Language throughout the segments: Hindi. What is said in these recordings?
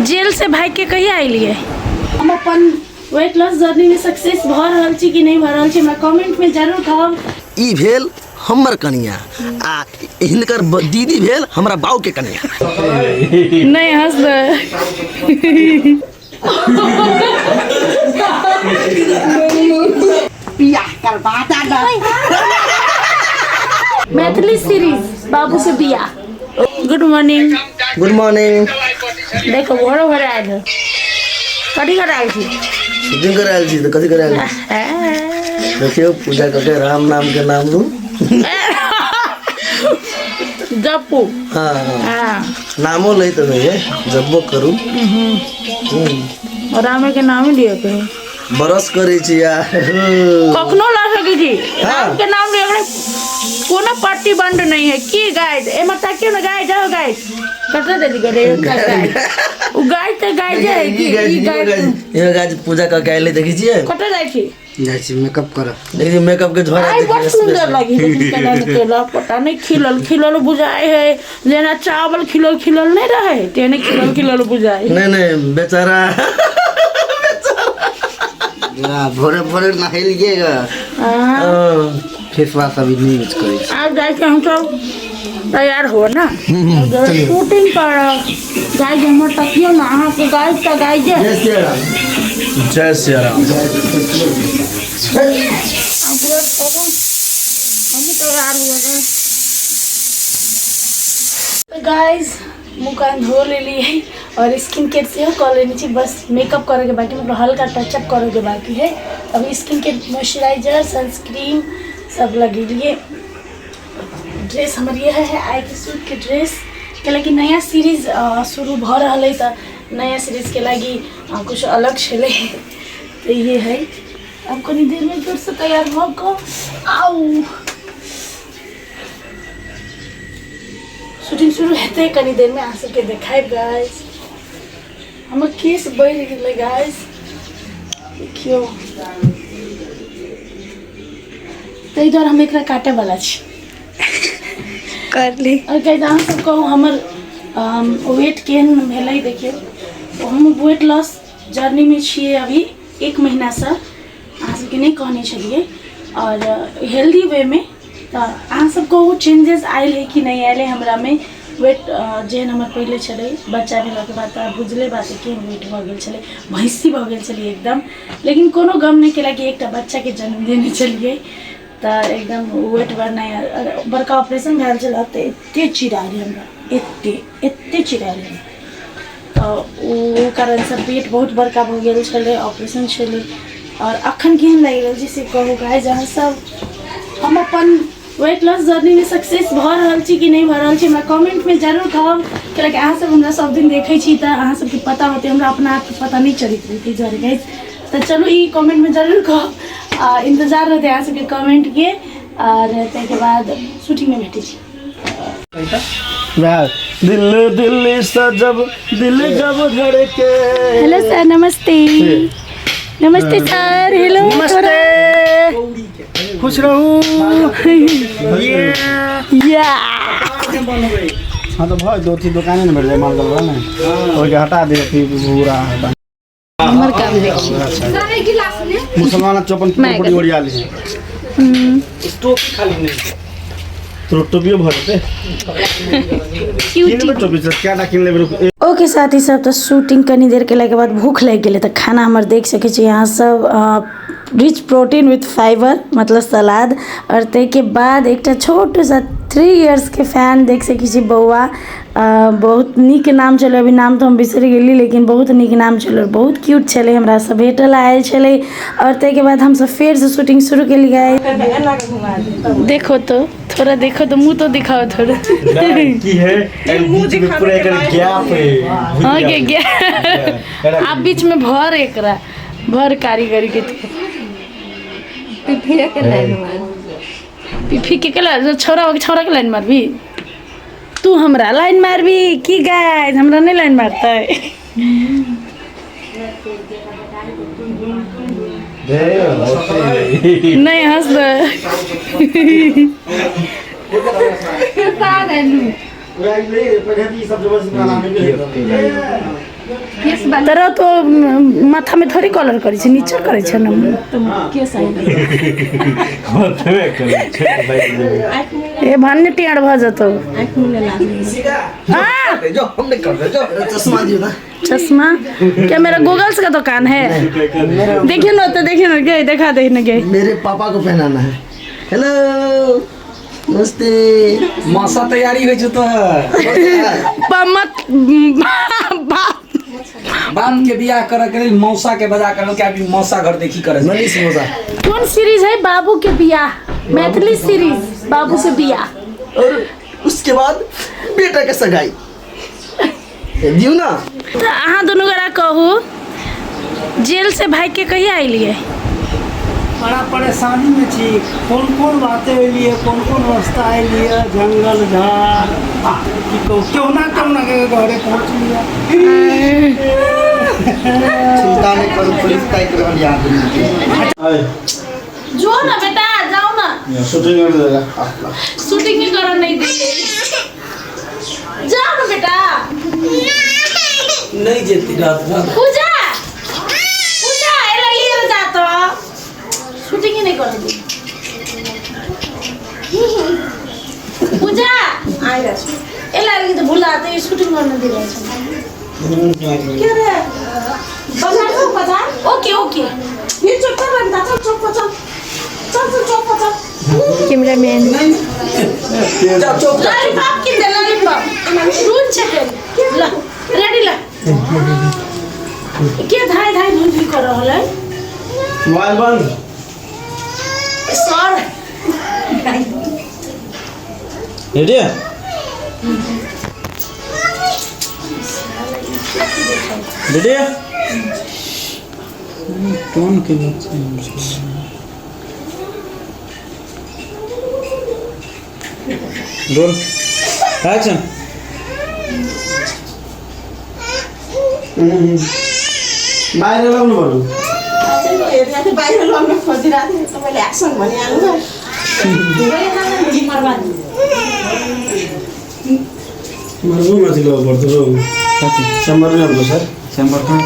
जेल से भाग के कहीं आइलिए हम अपन वेट लॉस जर्नी में सक्सेस भ रहल छी कि नहीं भ रहल छी हमरा कमेंट में जरूर कहब। ई भेल हमर कनिया आ हिनकर दीदी भेल हमरा बाऊ के कनिया। नहीं हंस मैथिली सीरीज बाबू से बिया। Good morning. Good morning. देखो बड़ो घर आयल कथी कर आयल छी? शूटिंग कर आयल छी तो कथी कर आयल छी? देखियो पूजा करके राम नाम के नाम लू जपू। हाँ नामो ले तो नहीं है जपो करू। राम के नाम ही लियो के बरस करे छी यार कखनो ला सके छी। राम के नाम लियो के कोनो पार्टी बंद नहीं है की गाइड ए मत क्यों ना गाइड जाओ गाइड कटरा दे दी करे उ गाइड ते गाइड है कि ई गाइड ये गाइड पूजा करके आइले देखि छिए कटरा जाई छी मेकअप कर देखिए मेकअप के झोरा देखिए बहुत सुंदर लगी कलर केला पता नहीं खिलल खिलल बुझाए है लेना चावल खिलल खिलल नहीं रहे तेने खिलल खिलल बुझाए। नहीं बेचारा भोरे भोरे नहाइलिएगा फेस वॉश अभी नहीं यूज करे। आप जाके हम सब तैयार हो ना शूटिंग कर गाइस हमर तकियो ना अहाँ के गाइस का गाइस जय श्री राम। जय श्री राम। अब हम तैयार हुए गाइस मुँह कान धो ले लिए और स्किन केयर से कर लेनी चाहिए बस मेकअप करे के बाकी मतलब हल्का टचअप करे के बाकी है। अभी स्किन केयर मॉइस्चराइजर सनस्क्रीन सब लगे लिए। ड्रेस हमारी यह है आई के सूट के ड्रेस के लगी नया सीरीज शुरू भ रहा है तो नया सीरीज के लगी कुछ अलग चले तो ये है। अब कनी देर में फिर से तैयार होकर आऊ शूटिंग शुरू होते कनी देर में आ सबके देखाए गाइस हम केस बढ़ गए गाइस देखियो तई द्वारा हम एकरा काटे वाला छी कर ली और गाइस अहाँ सब कहू हमर वेट केहन भेलै देखियो हम वेट लॉस जर्नी में छिए अभी 1 महीना से अहाँ सबके नहीं कहने छलिए और हेल्दी वे में तो अहाँ सबको वो चेंजेस आयल है कि नहीं आयल है हमरा में वेट जेहन हमर पहले चले बच्चा भेला के बाद बुझले बात है कि वेट भ गेल चले भैंसी भ गेल चलिए एकदम लेकिन कोनो गम नहीं केला कि एक बच्चा के जन्म देने चलिए तो एकदम वेट बढ़ना बड़का ऑपरेशन भेल चल एते चिरायल हमरा एते चिरायल तो वो कारण से पेट बहुत बड़का भ गेल चले ऑपरेशन चले और अखन केहन लागि रहल छै से कहू गाइस अहाँ सब हम अपन वेट लॉस जर्नी में सक्सेस भ रहल छी कि नहीं भ रहल छी हमरा कमेंट में जरूर कहब कि अहाँ सब हमरा सब दिन देखै छी त अहाँ सबके पता होते हमरा अपना आप के पता नहीं चलित रही जरे गाइस तो चलो ये कमेंट में जरूर कहब इंतजार रहते अहाँ सबके कमेंट के और ताके बाद शूटिंग में भेटै छी। दिल दिल सजब दिल जब धड़के। हेलो सर नमस्ते। नमस्ते सर। हेलो नमस्ते खुश रहूं। हाँ तो भाई 2-3 दुकानें न बढ़ जाए माल गलवा ना और के हटा दे थी पूरा हटा हमर काम देखिए मुसलमान चौपन पूरी ओडिया ली स्टॉक खाली नहीं तो टोपियो भरते किन टोपी से क्या ना किन ले। ओके साथी सब तो शूटिंग करनी देर के लगे बाद भूख लग गए तो खाना हमारे देख सके छी यहाँ सब रिच प्रोटीन विथ फाइबर मतलब सलाद और ते के बाद एक छोटो सा 3 इयर्स के फैन देख सके छी बउआ बहुत निक नाम चले अभी नाम तो हम बिसर गेली लेकिन बहुत निक नाम चले बहुत क्यूट चले हमरा सब भेटल आयल चले और ते के बाद हम सब फिर से शूटिंग शुरू के लिए देखो तो थोड़ा देखो तो मुंह तो दिखाओ थोड़ा की है मुंह दिखा पूरा एक गैप है। हां के गया आप बीच में भर एकरा भर कारीगरी के पिफी के लाइन मार पिफी के लाइन छोरा के लाइन मारबी तू हमरा लाइन मारबी की गाइस हमरा नहीं लाइन मारता है नहीं हंस तेरा तो माथा में थोड़ी कलर करे छे, नीचे करे छे ना तो के सही ए भन्ने टियाड़ भ जतो आँख में लाग हां जो हमने कर दे जो चश्मा दियो ना चश्मा क्या मेरा गूगल्स का दुकान है देखिए ना तो देखिए ना गए दिखा दे ना गए मेरे पापा को पहनाना है। हेलो नमस्ते मौसा तैयारी हो जो तो मत बाप के बियाह कर के मौसा के बजा कर के अभी मौसा घर देखी करे मनीष मौसा कौन सीरीज है बाबू के बियाह मैथिली सीरीज बाबू से बियाह और उसके बाद बेटा के सगाई दियो ना। अहाँ दोनों गोरा कहू जेल से भाई के कहिया आइलिए बड़ा परेशानी में छी कौन कौन बातें लिए कौन कौन रास्ता लिए जंगल झाड़ क्यों ना के घरे पहुँच लिया चिंता नहीं करो पुलिस का एक रहल याद जो ना बेटा जाओ ना शूटिंग कर देगा शूटिंग ही करो नहीं दे जाओ ना बेटा नहीं जेती रात रात पूजा पूजा एला लिए जा तो शूटिंग ही नहीं कर दी पूजा आए रे एला लगी तो भुलाते हैं शूटिंग करने दे रहे हैं क्या रे बाजार ओके ओके ये चुप कर बंदा चल कैमरामैन चुप लॉलीपॉप किन दे लॉलीपॉप रूल चेक ला रेडी ला के धाई धाई धुंधली कर रहल है मोबाइल बंद सर रेडी रेडी टोन के रोल एक्शन बाहिर लाउनु पर्यो एरिया के बाहिर लाउन खोजिरहेको थिएँ तपाईँले एक्सन भनिहाल्नु मर्नु माथि लो पर्छ रो चेम्बर में आउनु सर चेम्बर कहाँ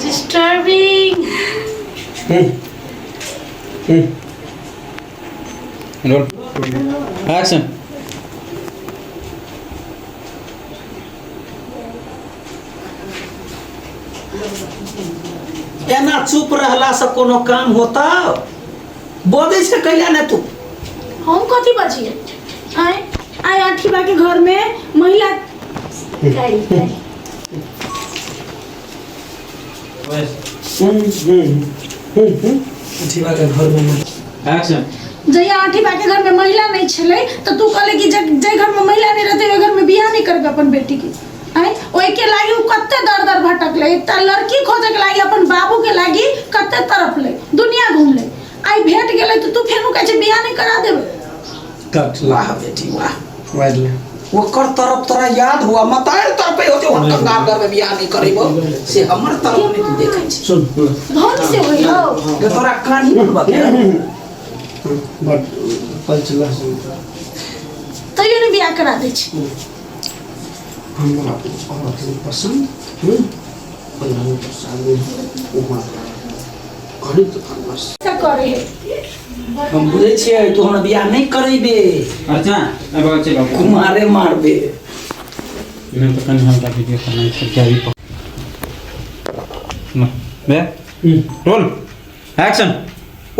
डिस्टर्बिंग रोल एक्शन एना चुप रहला से कोनो काम होता बोले से कैला ना तू हम कथी बचिए आए आए आठीबा के घर में महिला उठीबा के घर में एक्शन जया आठीबा के घर में महिला नहीं छले तो तू कहले कि जे घर में महिला नहीं रहते ओइ घर में बियाह नहीं करबे अपन बेटी के आए ओइ के लागी उ कत्ते दर भटकले एकटा लड़की खोजे के लागी अपन बाबू के लागी कत्ते तरफ ले दुनिया घूम ले आई भेट गेले तो तू फेनु कहै छै बियाह नहीं करा देबे कट वाह बेटी वाह वाइड ले वो कर तरफ तोरा याद हुआ मतार तरफ हो जो हम कंगाल घर में बियाह नहीं करेबो से हमर तरफ नहीं तू देखै छी सुन धन से होई हो के तोरा कहानी बनबा के बट पलचला सुन तैयो नहीं बियाह करा दे छी हमरा औरत पसंद Allah पसंद उमा करी तो बस क्या करे है हम बुझे छियै तू हमरा बियाह नहीं करेबे अच्छा अब चलो कुमारे मारबे मैं तो कन हल्का वीडियो करना है क्या भी ना बे रोल एक्शन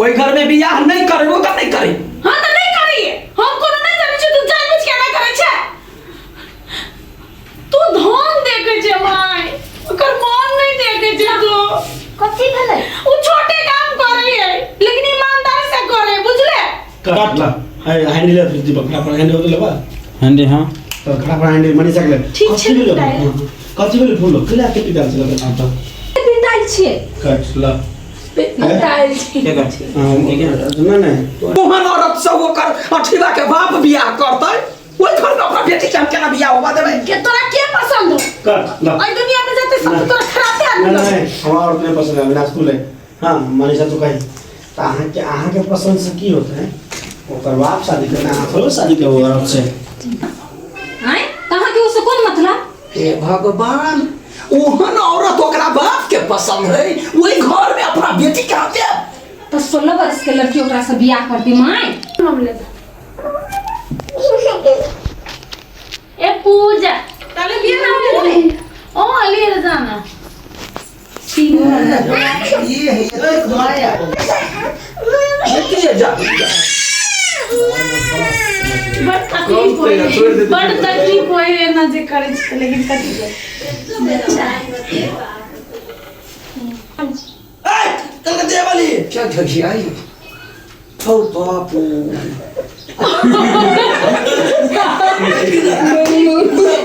ओइ घर में बियाह नहीं करेबो त नहीं करे हां तो नहीं करिए हम कोनो नहीं जाने छी तू जानबूझ के ना करे छै तू धन देखे छै माय ओकर मन नहीं देखे छै तू कथि भेले उ छोटे काम करे है लेकिन ईमानदारी से करे बुझले काट ला हैंडल है दीपक अपना हैंडल होते लबा हैंडी हां तो खड़ा पर हैंडल मनी सकले ठीक छै कथि भेल फूल किला के पिटाल चला आता पिटाइल छिए काट ला पिटाइल छिए क्या कर ना ना तोहर औरत सब ओकर अठीबा के बाप बियाह करतै ओई घर में अपना बेटी के हम केना बियाह होबा देबै के तोरा के पसंद हो कर ला ओई दुनिया में जाते सब तोरा खराब है नहीं नहीं हमारा अपने पसंद है अविनाश तू ले हाँ मनीषा तू कही तो अहाँ के पसंद से की होता है ओकर बाप शादी करना अहाँ थोड़ा शादी के और से हैं कहां के उससे कौन मतलब हे भगवान ओहन औरत ओकरा बाप के पसंद है वही घर में अपना बेटी के हम दे तो 16 वर्ष के लड़की ओकरा से बियाह करती माई मामले ए पूजा ताले बियाह ना ले ओ अली रजाना ये माया बेटी जा बड़ तकलीफ होए ना जे करे छै लेकिन कथि अच्छा ए कलकत्ते वाली क्या ठगी आई तो बापू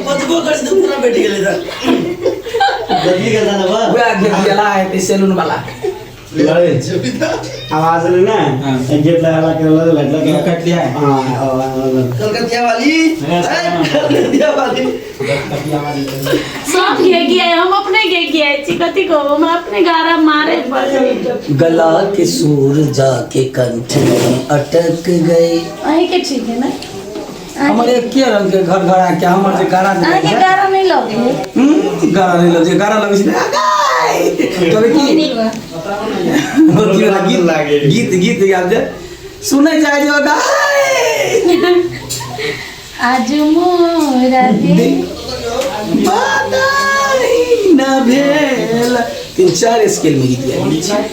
बदबो कर दे पूरा बेटी के लिए जल्दी कर जाना बा वो आगे गेला है सैलून वाला आवाज ले ना गेट लगा के लाइट लगा के कट दिया हां कलकत्ते वाली कलकत्ते वाली सब घे गया हम अपने घे गया छी कथि को हम अपने गारा मारे गला के सूर जाके कंठ में अटक गए अही के ठीक है ना हमारे के रंग के घर घर आके हमर जे गारा अही के गारा नहीं लगे गारा नहीं लगे गारा लगे छै कभी की गीत गीत याद दे सुने जाए जो गाय आज मोरा दिल बादाई न भेल 3-4 स्केल में गीत गाय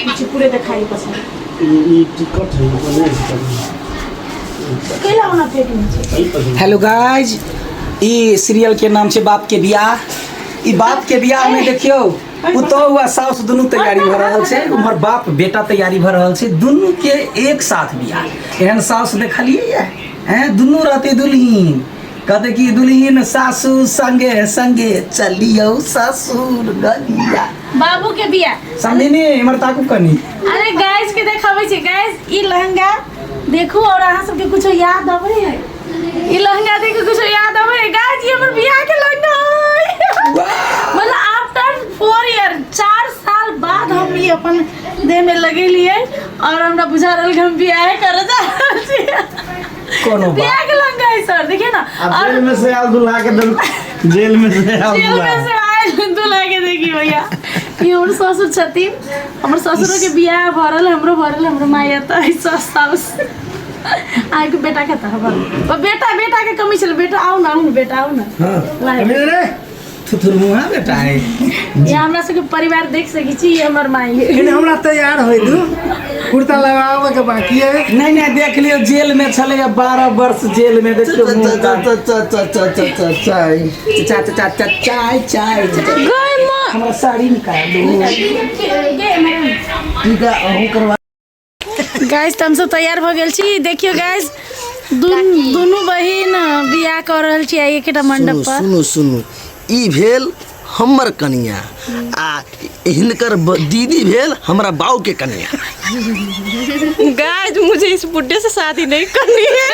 कुछ पूरे दिखाई पसंद ये टिकट है केला होना फेट में हेलो गाइज ई सीरियल के नाम छै बाप के बियाह ई बाप के बियाह में देखियो पुतौ हुआ साउस दुनू तैयारी भ रहल छै उमर बाप बेटा तैयारी भ रहल छै दुनू के एक साथ बियाह एहन साउस देखलिए हैं दुनू रहते दुल्हीन कहते कि दुल्हीन सासू संगे संगे चलियो ससुर गलिया बाबू के बिया समझिनी हमर ताकू कनी अरे गाइस के देखाबै छै गाइस ई लहंगा देखू और अहाँ सबके कुछ याद आबै है ई लहंगा देख के कुछ याद आबै है गाइस ये हमर बियाह के लहंगा है मतलब आफ्टर 4 ईयर 4 साल बाद हम ये अपन देह में लगेलिए और हमरा बुझा रहल कि हम बियाह कर जा कोनो बियाह के लहंगा है सर देखिए ना और जेल में से आल दुल्हा के जेल में से आल जेल में से आयल दुल्हा के देखी भैया ये हमर ससुर छथिन हमर ससुरो के बियाह भरल हमरो माया त साउस आइ के बेटा के त हमर बेटा के कमी छल बेटा आओ ना बेटा आओ ना हां थुथुर मुहा बेटा है ये हमरा सबके परिवार देख सकी छी ये हमर माई है लेकिन हमरा तैयार होय दू कुर्ता लगावे के बाकी है नहीं देख लियो जेल में चले 12 वर्ष जेल में देखियो चाय हमरा साड़ी निकाल दो ठीक है अहू करवा गाइस हम सब तैयार भ गेल छी देखियो गाइस दुनू बहिन बियाह कर रहल छी एकटा मंडप पर सुनु ई भेल हमर कनिया आ हिनकर दीदी भेल हमरा बाऊ के कनिया गाइस मुझे इस बुड्ढे से शादी नहीं करनी है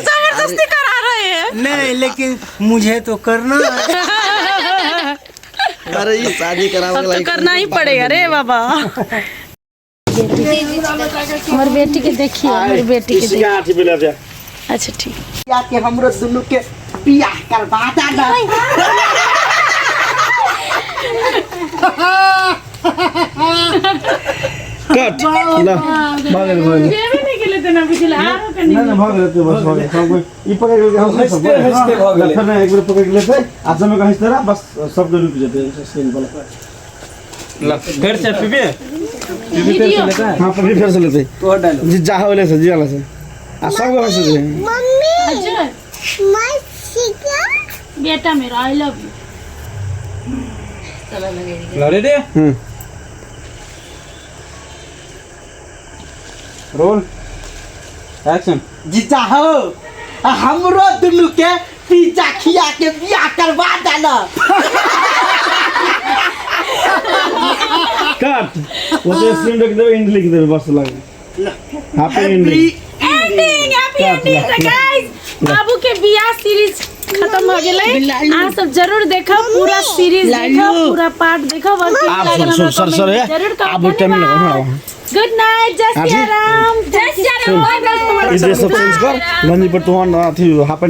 जबरदस्ती करा रहे हैं नहीं लेकिन मुझे तो करना है अरे ये शादी करावे अब तो करना ही पड़ेगा रे बाबा हमारी बेटी के देखिए हमारी बेटी के देखिए गांठ मिला जा अच्छा ठीक या के हमरो दुनू के बियाह करवा दाना कट ला भाग रे भाग ये भी नहीं के लेते ना पिछले आरो करनी ना भाग रे तू बस भाग सब कोई ई पकड़ के हम सब हंसते भाग गए फिर ना एक बार पकड़ के लेते आज में कहीं तरह बस सब रुक जाते हैं स्क्रीन पर ला फिर से पीबे वीडियो हां फिर से लेते तो डालो जी जा होले से जी वाला से आ सब हंस दे अच्छा बेटा मेरा आई लव यू लड़े दे रोल एक्शन जीजा हो हमरो दुनू के पिज्जा खिया के बियाह करवा देना कट वो तो स्क्रीन रख दे एंड लिख दे बस लगे happy ending ending happy ending guys. बाबू के बियाह सीरीज खत्म हो गेलै। अहाँ सब जरूर देखब, पूरा सीरीज देखब, पूरा पार्ट देखब और आप सर जरूर आप टाइम लगाओ। गुड नाइट, जय सिया राम, जय सिया राम। ये सब चेंज कर लंदी पर तू अथी हाफ